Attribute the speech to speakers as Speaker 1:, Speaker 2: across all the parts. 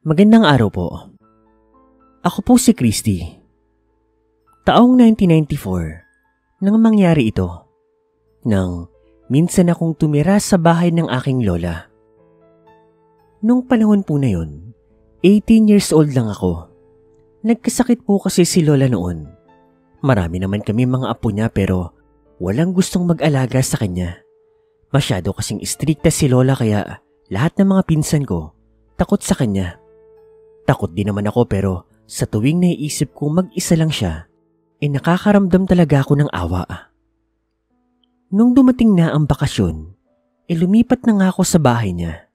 Speaker 1: Magandang araw po. Ako po si Christy. Taong 1994, nang mangyari ito, nang minsan akong tumira sa bahay ng aking lola. Nung panahon po na yun, 18 years old lang ako. Nagkasakit po kasi si lola noon. Marami naman kami mga apo niya pero walang gustong mag-alaga sa kanya. Masyado kasing istrikta si lola kaya lahat ng mga pinsan ko takot sa kanya. Takot din naman ako pero sa tuwing naiisip kong mag-isa lang siya, nakakaramdam talaga ako ng awa. Nung dumating na ang bakasyon, lumipat na nga ako sa bahay niya.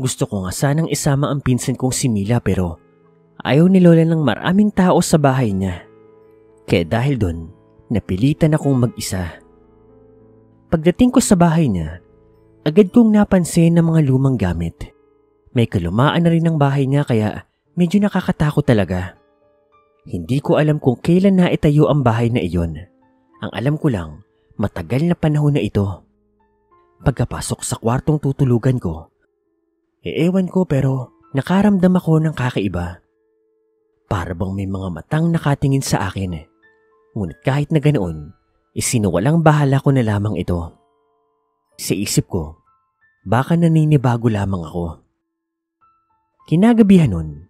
Speaker 1: Gusto ko nga sanang isama ang pinsan kong si Mila pero ayaw ni lola ng maraming tao sa bahay niya. Kaya dahil doon, napilitan akong mag-isa. Pagdating ko sa bahay niya, agad kong napansin ng mga lumang gamit. May kalumaan na rin ang bahay niya kaya medyo nakakatakot talaga. Hindi ko alam kung kailan na itayo ang bahay na iyon. Ang alam ko lang, matagal na panahon na ito. Pagkapasok sa kwartong tutulugan ko, ewan ko pero nakaramdam ako ng kakaiba. Para bang may mga matang nakatingin sa akin. Ngunit kahit na ganoon, isinuwalang bahala ko na lamang ito. Sa isip ko, baka naninibago lamang ako. Kinagabihan nun,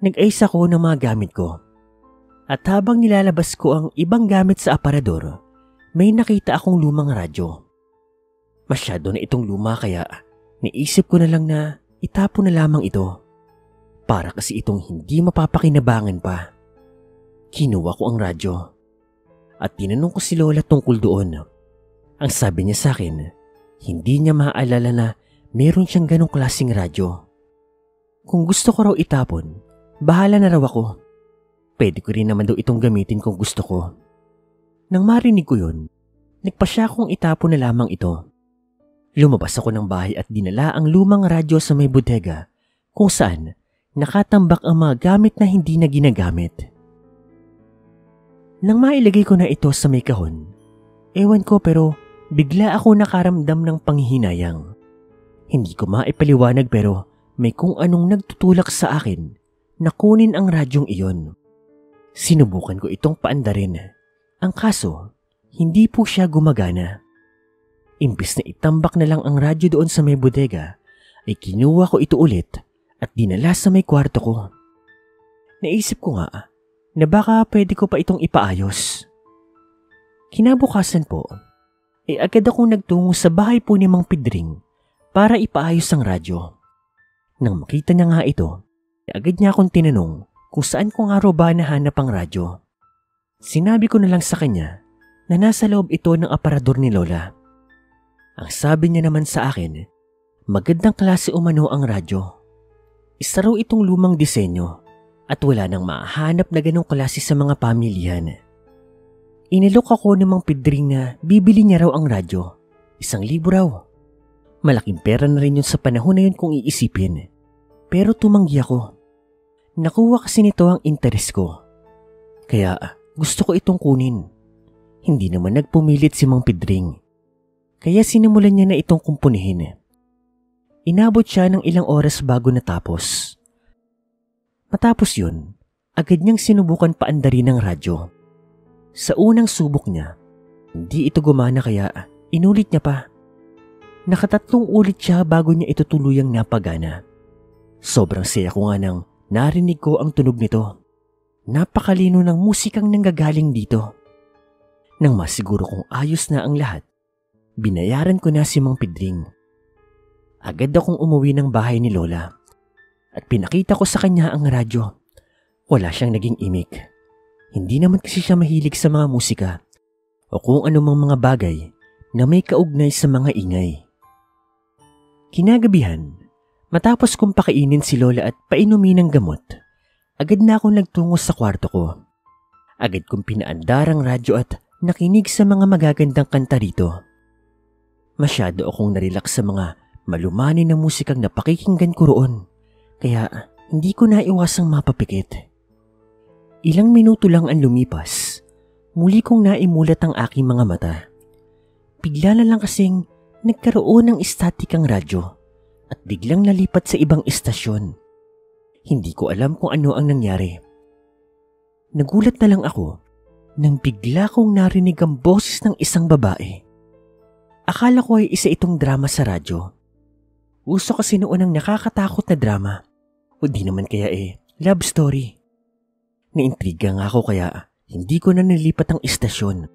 Speaker 1: nag-ayos ako ng mga gamit ko. At habang nilalabas ko ang ibang gamit sa aparador, may nakita akong lumang radyo. Masyado na itong luma kaya naisip ko na lang na itapon na lamang ito. Para kasi itong hindi mapapakinabangan pa. Kinuha ko ang radyo at tinanong ko si lola tungkol doon. Ang sabi niya sa akin, hindi niya maaalala na meron siyang ganong klaseng radyo. Kung gusto ko raw itapon, bahala na raw ako. Pwede ko rin naman daw itong gamitin kung gusto ko. Nang marinig ko yun, nagpasya kong itapon na lamang ito. Lumabas ako ng bahay at dinala ang lumang radyo sa may bodega kung saan nakatambak ang mga gamit na hindi na ginagamit. Nang mailagay ko na ito sa may kahon, ewan ko pero bigla ako nakaramdam ng panghihinayang. Hindi ko maipaliwanag pero may kung anong nagtutulak sa akin na kunin ang radyong iyon. Sinubukan ko itong paandarin. Ang kaso, hindi po siya gumagana. Imbis na itambak na lang ang radyo doon sa may bodega, ay kinuha ko ito ulit at dinala sa may kwarto ko. Naisip ko nga na baka pwede ko pa itong ipaayos. Kinabukasan po, agad akong nagtungo sa bahay po ni Mang Pidring para ipaayos ang radyo. Nang makita niya nga ito, agad niya akong tinanong kung saan ko nga raw ba nahanap ang radyo. Sinabi ko na lang sa kanya na nasa loob ito ng aparador ni lola. Ang sabi niya naman sa akin, magandang klase umano ang radyo. Isa raw itong lumang disenyo at wala nang mahanap na ganong klase sa mga pamilyan. Inilok ako ni Mang Pidring na bibili niya raw ang radyo. 1,000 raw. Malaking pera na rin yun sa panahon na yun kung iisipin. Pero tumanggi ako. Nakuha kasi nito ang interes ko. Kaya gusto ko itong kunin. Hindi naman nagpumilit si Mang Pidring. Kaya sinimulan niya na itong kumpunihin. Inabot siya ng ilang oras bago natapos. Matapos yun, agad niyang sinubukan paandarin ang radyo. Sa unang subok niya, hindi ito gumana kaya inulit niya pa. Nakatatlong ulit siya bago niya ito tuluyang napagana. Sobrang saya ko nga nang narinig ko ang tunog nito. Napakalino ng musikang nanggagaling dito. Nang masiguro kong ayos na ang lahat, binayaran ko na si Mang Pidring. Agad akong umuwi ng bahay ni lola at pinakita ko sa kanya ang radyo. Wala siyang naging imik. Hindi naman kasi siya mahilig sa mga musika o kung anumang mga bagay na may kaugnay sa mga ingay. Kinagabihan, matapos kong pakainin si lola at painumin ng gamot, agad na akong nagtungo sa kwarto ko. Agad kong pinaandar ang radyo at nakinig sa mga magagandang kanta rito. Masyado akong narelax sa mga malumani na musikang napakikinggan ko roon, kaya hindi ko naiwasang mapapikit. Ilang minuto lang ang lumipas, muli kong naimulat ang aking mga mata. Bigla na lang kasing nagkaroon ng static ang radyo at biglang nalipat sa ibang istasyon. Hindi ko alam kung ano ang nangyari. Nagulat na lang ako nang bigla kong narinig ang boses ng isang babae. Akala ko ay isa itong drama sa radyo. Uso kasi noon ang nakakatakot na drama. O di naman kaya love story. Naintriga nga ako kaya hindi ko na nilipat ang istasyon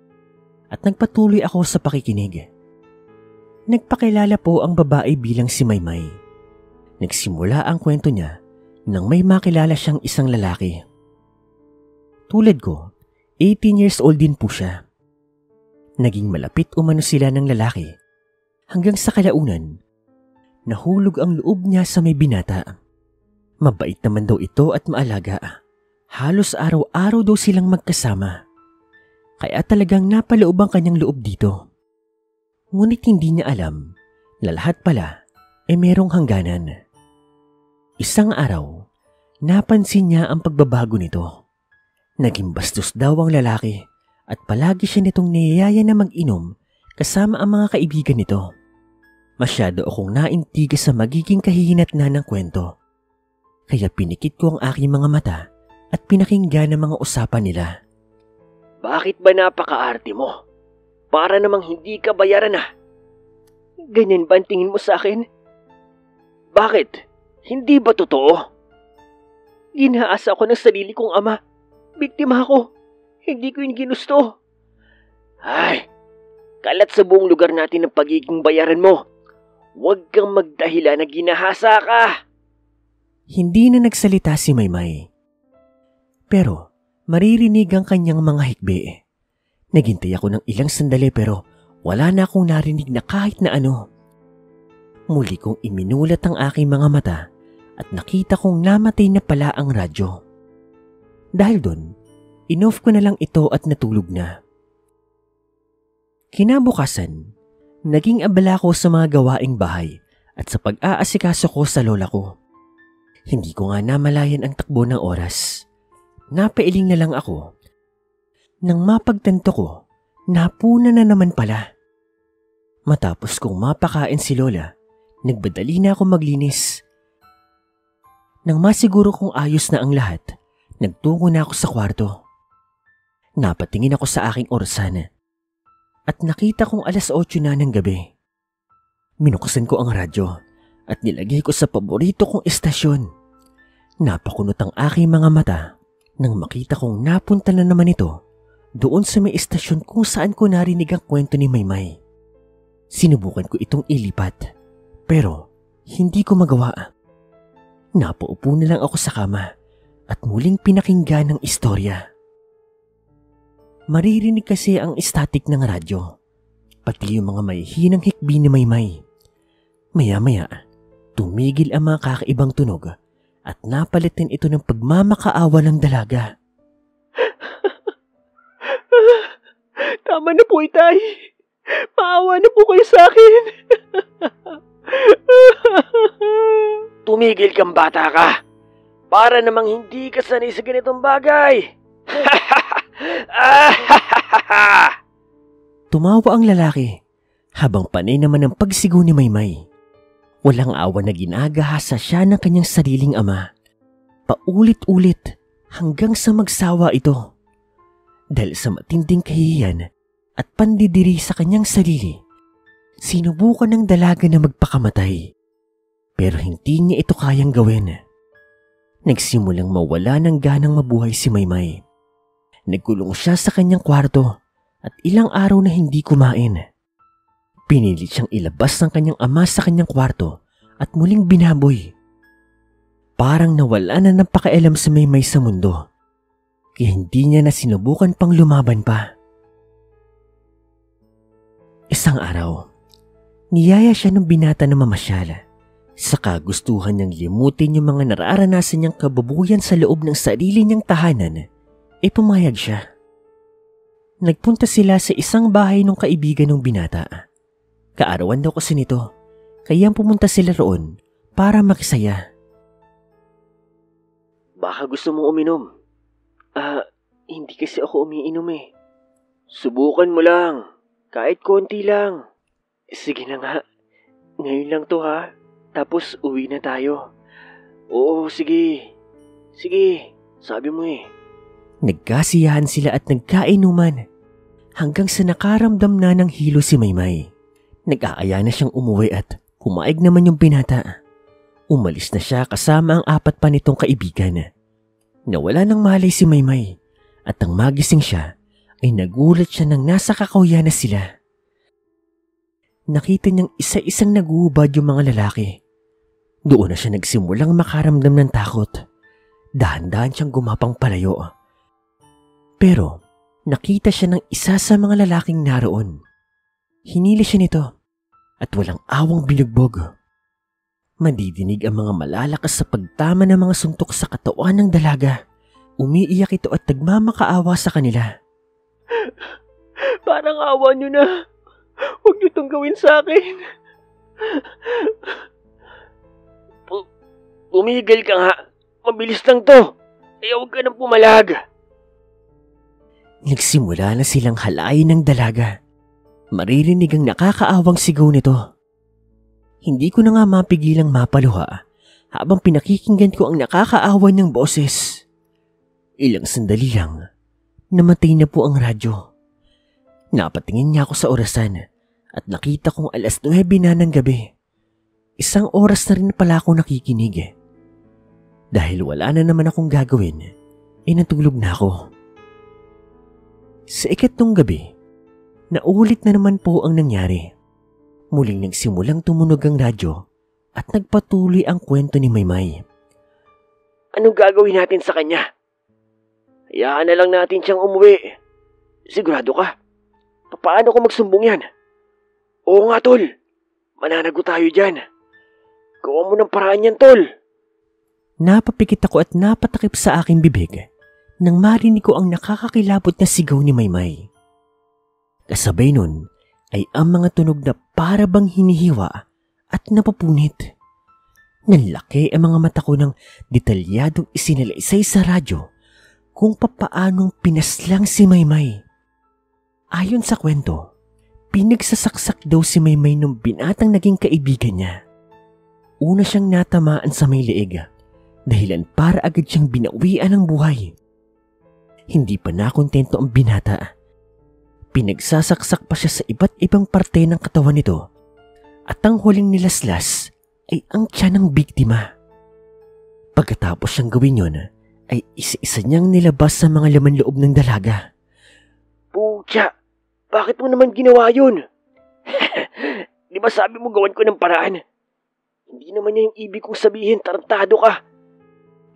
Speaker 1: at nagpatuloy ako sa pakikinig. Nagpakilala po ang babae bilang si Maymay. Nagsimula ang kwento niya nang may makilala siyang isang lalaki. Tulad ko, 18 years old din po siya. Naging malapit umano sila ng lalaki hanggang sa kalaunan, nahulog ang loob niya sa may binata. Mabait naman daw ito at maalaga. Halos araw-araw daw silang magkasama. Kaya talagang napaloob ang kanyang loob dito. Ngunit hindi niya alam na lahat pala ay merong hangganan. Isang araw, napansin niya ang pagbabago nito. Naging bastos daw ang lalaki at palagi siya nitong niyayaya na mag-inom kasama ang mga kaibigan nito. Masyado akong naintiga sa magiging kahihinatnan ng kwento. Kaya pinikit ko ang aking mga mata at pinakinggan ang mga usapan nila.
Speaker 2: Bakit ba napaka-arte mo? Para namang hindi ka bayaran na. Ganyan ba ang tingin mo sa akin? Bakit? Hindi ba totoo? Ginaasa ako ng sarili kong ama. Biktima ako. Hindi ko yung ginusto. Ay, kalat sa buong lugar natin ang pagiging bayaran mo. Huwag kang magdahilan na ginahasa ka.
Speaker 1: Hindi na nagsalita si Maymay. Pero maririnig ang kanyang mga hikbi. Naghintay ako ng ilang sandali pero wala na akong narinig na kahit na ano. Muli kong iminulat ang aking mga mata at nakita kong namatay na pala ang radyo. Dahil doon, in-off ko na lang ito at natulog na. Kinabukasan, naging abala ko sa mga gawaing bahay at sa pag-aasikaso ko sa lola ko. Hindi ko nga namalayan ang takbo ng oras. Napailing na lang ako. Nang mapagtanto ko, napuna na naman pala. Matapos kong mapakain si lola, nagbadali na ako maglinis. Nang masiguro kong ayos na ang lahat, nagtungo na ako sa kwarto. Napatingin ako sa aking orasan at nakita kong 8:00 na ng gabi. Minuksan ko ang radyo at nilagay ko sa paborito kong istasyon. Napakunot ang aking mga mata nang makita kong napunta na naman ito doon sa may istasyon kung saan ko narinig ang kwento ni Maymay. Sinubukan ko itong ilipat pero hindi ko magawa. Napaupo na lang ako sa kama at muling pinakinggan ang istorya. Maririnig kasi ang static ng radyo, pati yung mga mahihinang hikbi ni Maymay. Maya-maya, tumigil ang mga kakaibang tunog at napalitin ito ng pagmamakaawa ng dalaga.
Speaker 2: Tama na po, itay. Maawa na po kayo sa akin. Tumigil kang bata ka. Para namang hindi ka sanay sa ganitong bagay.
Speaker 1: Tumawa ang lalaki habang panay naman ang pagsigaw ni Maymay. Walang awa na ginagahasa siya ng kanyang sariling ama. Paulit-ulit hanggang sa magsawa ito. Dahil sa matinding kahihiyan at pandidiri sa kanyang sarili, sinubukan ng dalaga na magpakamatay. Pero hindi niya ito kayang gawin. Nagsimulang mawala ng ganang mabuhay si Maymay. Nagkulong siya sa kanyang kwarto at ilang araw na hindi kumain. Pinilit siyang ilabas ng kanyang ama sa kanyang kwarto at muling binaboy. Parang nawala na ng pakialam si Maymay sa mundo. Kaya hindi niya na sinubukan pang lumaban pa. Isang araw, niyaya siya ng binata na mamasyal. Sa kagustuhan niyang limutin yung mga nararanasan niyang kababuyan sa loob ng sarili niyang tahanan, pumayag siya. Nagpunta sila sa isang bahay ng kaibigan ng binata. Kaarawan daw kasi nito, kaya pumunta sila roon para makisaya.
Speaker 2: Baka gusto mong uminom. Hindi kasi ako umiinom eh. Subukan mo lang. Kahit konti lang. Sige na nga. Ngayon lang to ha. Tapos uwi na tayo. Oo, sige. Sige, sabi mo eh.
Speaker 1: Nagkasiyahan sila at nagkainuman hanggang sa nakaramdam na ng hilo si Maymay. Nag-aaya na siyang umuwi at pumaig naman yung binata. Umalis na siya kasama ang 4 pa nitong kaibigan. Nawala ng malay si Maymay at nang magising siya ay nagulat siya nang nasa kakauyan na sila. Nakita niyang isa-isang naguhubad yung mga lalaki. Doon na siya nagsimulang makaramdam ng takot. Dahan-dahan siyang gumapang palayo. Pero nakita siya ng isa sa mga lalaking naroon. Hinili siya nito at walang awang binugbog. Madidinig ang mga malalakas sa pagtama ng mga suntok sa katawan ng dalaga. Umiiyak ito at nagmamakaawa sa kanila.
Speaker 2: Parang awa niyo na. Huwag niyo itong gawin sa akin. Tumigil ka nga. Mabilis lang to. Kaya huwag ka nang pumalag.
Speaker 1: Nagsimula na silang halayin ng dalaga. Maririnig ang nakakaawang sigaw nito. Hindi ko na nga mapigilang mapaluha habang pinakikinggan ko ang nakakaawa niyang boses. Ilang sandali lang, namatay na po ang radyo. Napatingin niya ako sa orasan at nakita kong 9:00 na ng gabi. 1 oras na rin pala ako nakikinig. Dahil wala na naman akong gagawin, ay natulog na ako. Sa 3 gabi, naulit na naman po ang nangyari. Muling nagsimulang tumunog ang radyo at nagpatuloy ang kwento ni Maymay.
Speaker 2: Anong gagawin natin sa kanya? Hayaan na lang natin siyang umuwi. Sigurado ka? Paano ko magsumbong yan? Oo nga, tol. Mananago tayo dyan. Gawa mo ng paraan yan, tol.
Speaker 1: Napapikit ako at napatakip sa aking bibig nang marinig ko ang nakakakilabot na sigaw ni Maymay. Kasabay nun ay ang mga tunog na para bang hinihiwa at napupunit. Nanlaki ang mga mata ko ng detalyadong isinalaysay sa radyo kung papaanong pinaslang si Maymay. Ayon sa kwento, pinagsasaksak daw si Maymay nung binatang naging kaibigan niya. Una siyang natamaan sa may leeg, dahilan para agad siyang binawian ng buhay. Hindi pa nakontento ang binata. Pinagsasaksak pa siya sa iba't ibang parte ng katawan nito at ang huling nilaslas ay ang tiyan ng biktima. Pagkatapos siyang gawin yon, ay isa-isa niyang nilabas sa mga laman loob ng dalaga.
Speaker 2: Pucha, bakit mo naman ginawa yun? Di ba sabi mo gawan ko ng paraan? Hindi naman niya yung ibig kong sabihin, tarantado ka.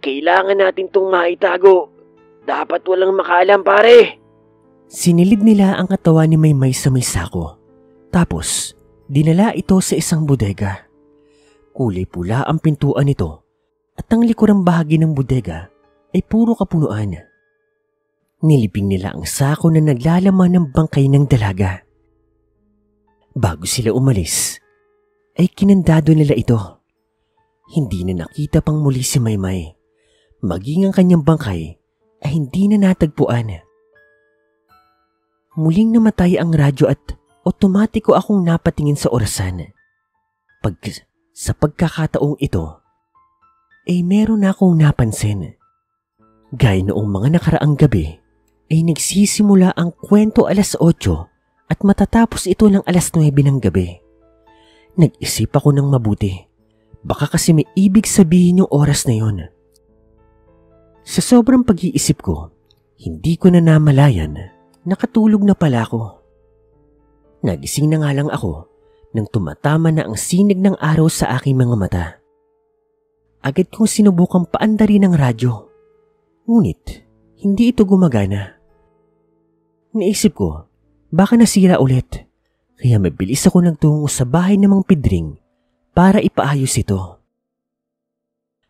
Speaker 2: Kailangan natin tong maitago. Dapat walang makaalam, pare.
Speaker 1: Sinilid nila ang katawan ni Maymay sa may sako. Tapos, dinala ito sa isang bodega. Kulay pula ang pintuan nito at ang likurang bahagi ng bodega ay puro kapunuan. Niliping nila ang sako na naglalaman ng bangkay ng dalaga. Bago sila umalis, ay kinandado nila ito. Hindi na nakita pang muli si Maymay. Maging ang kanyang bangkay ay hindi na natagpuan. Muling namatay ang radyo at otomatiko akong napatingin sa orasan. Sa pagkakataong ito, ay meron na akong napansin. Gaya noong mga nakaraang gabi, ay nagsisimula ang kwento 8:00 at matatapos ito ng 9:00 ng gabi. Nag-isip ako ng mabuti. Baka kasi may ibig sabihin yung oras na yon. Sa sobrang pag-iisip ko, hindi ko na namalayan, nakatulog na pala ako. Nagising na nga lang ako nang tumatama na ang sinig ng araw sa aking mga mata. Agad kong sinubukang paandarin ang radyo. Ngunit, hindi ito gumagana. Naisip ko, baka nasira ulit, kaya mabilis ako nagtungo sa bahay ng Mang Pidring para ipaayos ito.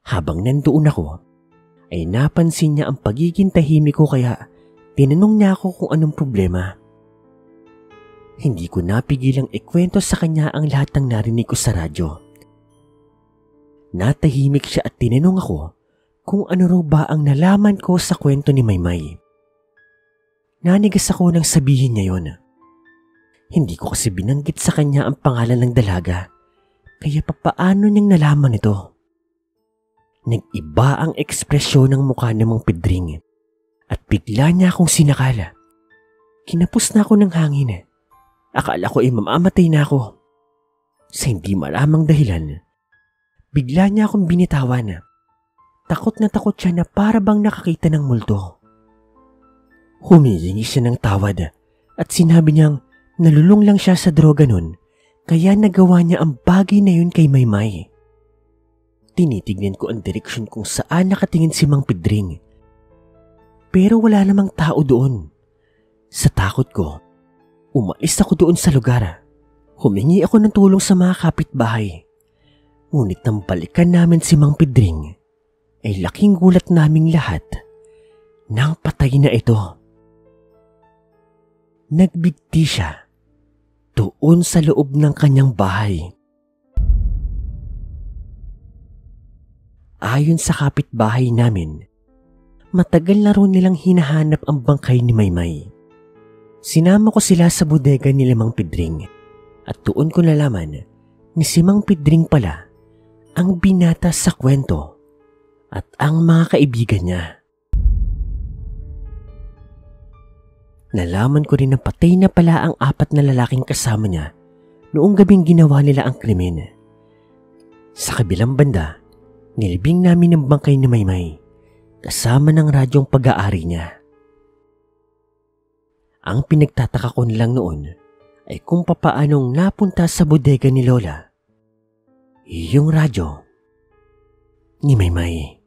Speaker 1: Habang nandoon ako, ay napansin niya ang pagiging tahimik ko kaya tinanong niya ako kung anong problema. Hindi ko napigilang ikwento sa kanya ang lahat ng narinig ko sa radyo. Natahimik siya at tinanong ako kung ano raw ba ang nalaman ko sa kwento ni Maymay. Nanigas ako nang sabihin niya yon. Hindi ko kasi binanggit sa kanya ang pangalan ng dalaga, kaya papaano niyang nalaman ito? Nag-iba ang ekspresyon ng mukha ng Mang Pedring at bigla niya akong sinakala. Kinapos na ako ng hangin. Akala ko ay mamamatay na ako. Sa hindi malamang dahilan, bigla niya akong binitawan. Takot na takot siya na para bang nakakita ng multo. Humihingi siya ng tawad at sinabi niyang nalulung lang siya sa droga nun kaya nagawa niya ang bagay na yun kay Maymay. Tinitignan ko ang direksyon kung saan nakatingin si Mang Pedring. Pero wala namang tao doon. Sa takot ko, umalis ako doon sa lugar. Humingi ako ng tulong sa mga kapitbahay. Ngunit nang balikan namin si Mang Pedring, ay laking gulat naming lahat nang patay na ito. Nagbigti siya doon sa loob ng kanyang bahay. Ayon sa kapitbahay namin, matagal na rin nilang hinahanap ang bangkay ni Maymay. Sinama ko sila sa bodega ni Mang Pedring at doon ko nalaman ni si Mang Pedring pala ang binata sa kwento at ang mga kaibigan niya. Nalaman ko rin na patay na pala ang 4 na lalaking kasama niya noong gabing ginawa nila ang krimen. Sa kabilang banda, nilibing namin ang bangkay ni Maymay kasama ng radyong pag-aari niya. Ang pinagtataka ko nilang noon ay kung papaanong napunta sa bodega ni Lola yung radyo ni Maymay.